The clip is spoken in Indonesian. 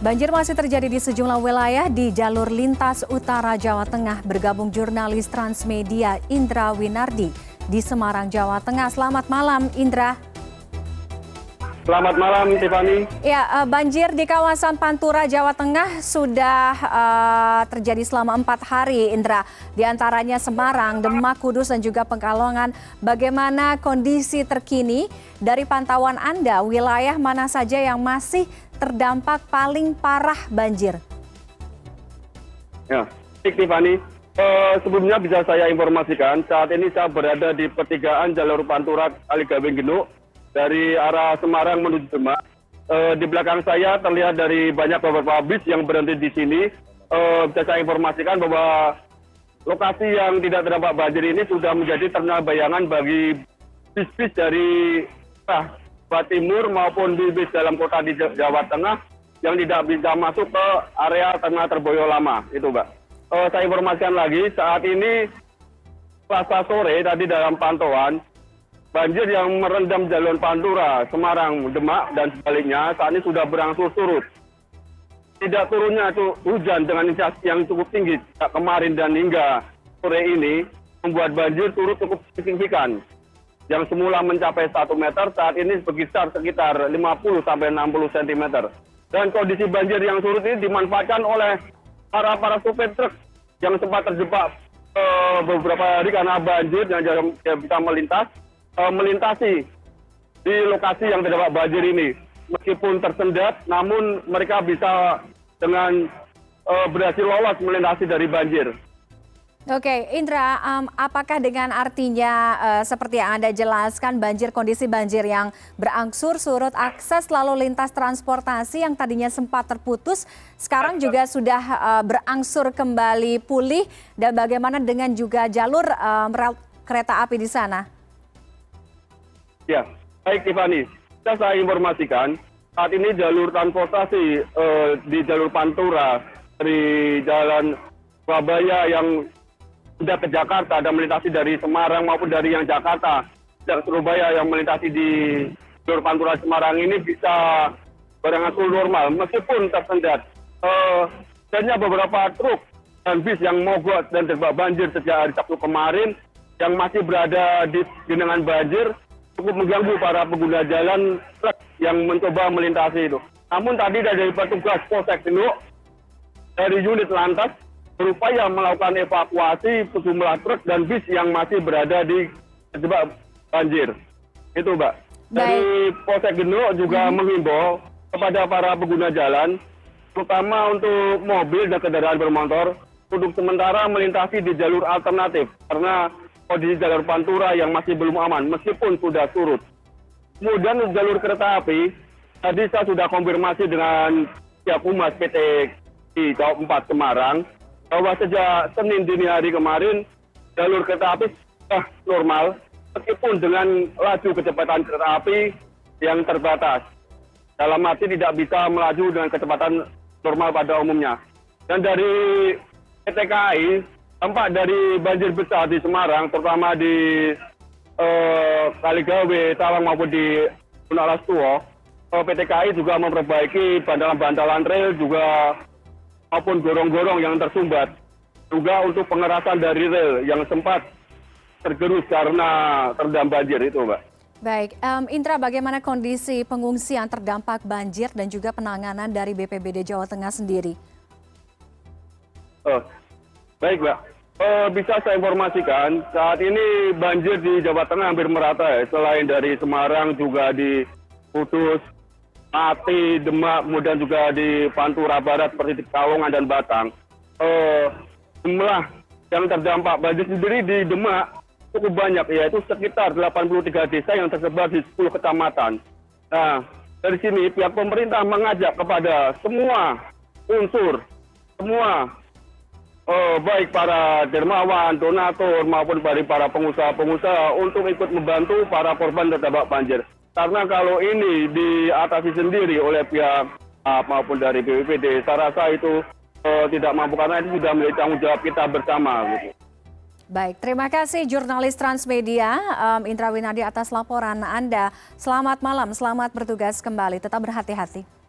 Banjir masih terjadi di sejumlah wilayah di jalur lintas utara Jawa Tengah. Bergabung jurnalis Transmedia Indra Winardi di Semarang, Jawa Tengah. Selamat malam, Indra. Selamat malam, Tiffany. Ya, banjir di kawasan Pantura, Jawa Tengah sudah terjadi selama 4 hari, Indra. Di antaranya Semarang, Demak, Kudus, dan juga Pekalongan. Bagaimana kondisi terkini dari pantauan Anda? Wilayah mana saja yang masih terdampak paling parah banjir? Ya, baik, Tiffany. Sebelumnya bisa saya informasikan, saat ini saya berada di pertigaan jalur Pantura Kaligawing Genuk dari arah Semarang menuju Demak. Di belakang saya terlihat dari banyak beberapa bis yang berhenti di sini. Bisa saya informasikan bahwa lokasi yang tidak terdampak banjir ini sudah menjadi terminal bayangan bagi bis-bis dari Jawa Timur maupun bis dalam kota di Jawa Tengah yang tidak bisa masuk ke area terminal Terboyo Lama. Itu, Mbak. Saya informasikan lagi, saat ini Selasa sore tadi dalam pantauan, banjir yang merendam jalur Pantura, Semarang, Demak, dan sebaliknya saat ini sudah berangsur surut. Tidak turunnya hujan dengan intensitas yang cukup tinggi kemarin dan hingga sore ini membuat banjir turut cukup signifikan. Yang semula mencapai 1 meter, saat ini berkisar sekitar 50-60 cm. Dan kondisi banjir yang surut ini dimanfaatkan oleh para sopir truk yang sempat terjebak beberapa hari karena banjir yang tidak bisa melintasi di lokasi yang terdampak banjir ini. Meskipun tersendat, namun mereka bisa dengan berhasil lolos melintasi dari banjir. Oke, Indra, apakah dengan artinya seperti yang Anda jelaskan, kondisi banjir yang berangsur surut, akses lalu lintas transportasi yang tadinya sempat terputus, sekarang juga sudah berangsur kembali pulih, dan bagaimana dengan juga jalur rel kereta api di sana? Ya, baik, Tiffany. Saya informasikan, saat ini jalur transportasi di jalur Pantura dari jalan Surabaya yang sudah ke Jakarta dan melintasi dari Semarang maupun dari yang Jakarta dan Surabaya yang melintasi di jalur Pantura Semarang ini bisa berangsur normal meskipun tersendat. Adanya beberapa truk dan bis yang mogok dan terjebak banjir sejak hari Sabtu kemarin yang masih berada di genangan banjir cukup mengganggu para pengguna jalan truk yang mencoba melintasi itu. Namun tadi dari petugas Polsek Genuk dari unit lantas berupaya melakukan evakuasi sejumlah truk dan bis yang masih berada di terjebak banjir. Itu, Mbak. Dari Polsek Genuk juga menghimbau kepada para pengguna jalan, terutama untuk mobil dan kendaraan bermotor, untuk sementara melintasi di jalur alternatif karena kondisi jalur Pantura yang masih belum aman meskipun sudah surut. Kemudian jalur kereta api, tadi saya sudah konfirmasi dengan pihak Humas PT Daob 4 Semarang bahwa sejak Senin dini hari kemarin jalur kereta api sudah normal meskipun dengan laju kecepatan kereta api yang terbatas. Dalam arti tidak bisa melaju dengan kecepatan normal pada umumnya. Dan dari PT KAI, dampak dari banjir besar di Semarang, terutama di Kaligawe, Tawang maupun di Gunung Alas Tua, PT KAI juga memperbaiki bantalan-bantalan rel juga maupun gorong-gorong yang tersumbat. Juga untuk pengerasan dari rel yang sempat tergerus karena terendam banjir itu, Mbak. Baik, Indra, bagaimana kondisi pengungsi yang terdampak banjir dan juga penanganan dari BPBD Jawa Tengah sendiri? Baik, Mbak. Bisa saya informasikan, saat ini banjir di Jawa Tengah hampir merata ya. Selain dari Semarang juga di Kudus, Pati, Demak, kemudian juga di Pantura Barat seperti di Pekalongan dan Batang. Jumlah yang terdampak banjir sendiri di Demak cukup banyak, yaitu sekitar 83 desa yang tersebar di 10 kecamatan. Nah, dari sini pihak pemerintah mengajak kepada semua unsur, baik para dermawan, donatur maupun dari para pengusaha-pengusaha untuk ikut membantu para korban terdampak banjir. Karena kalau ini diatasi sendiri oleh pihak maupun dari BPBD, saya rasa itu tidak mampu karena itu sudah menjadi tanggung jawab kita bersama. Gitu. Baik, terima kasih jurnalis Transmedia Indra Winardi atas laporan Anda. Selamat malam, selamat bertugas kembali, tetap berhati-hati.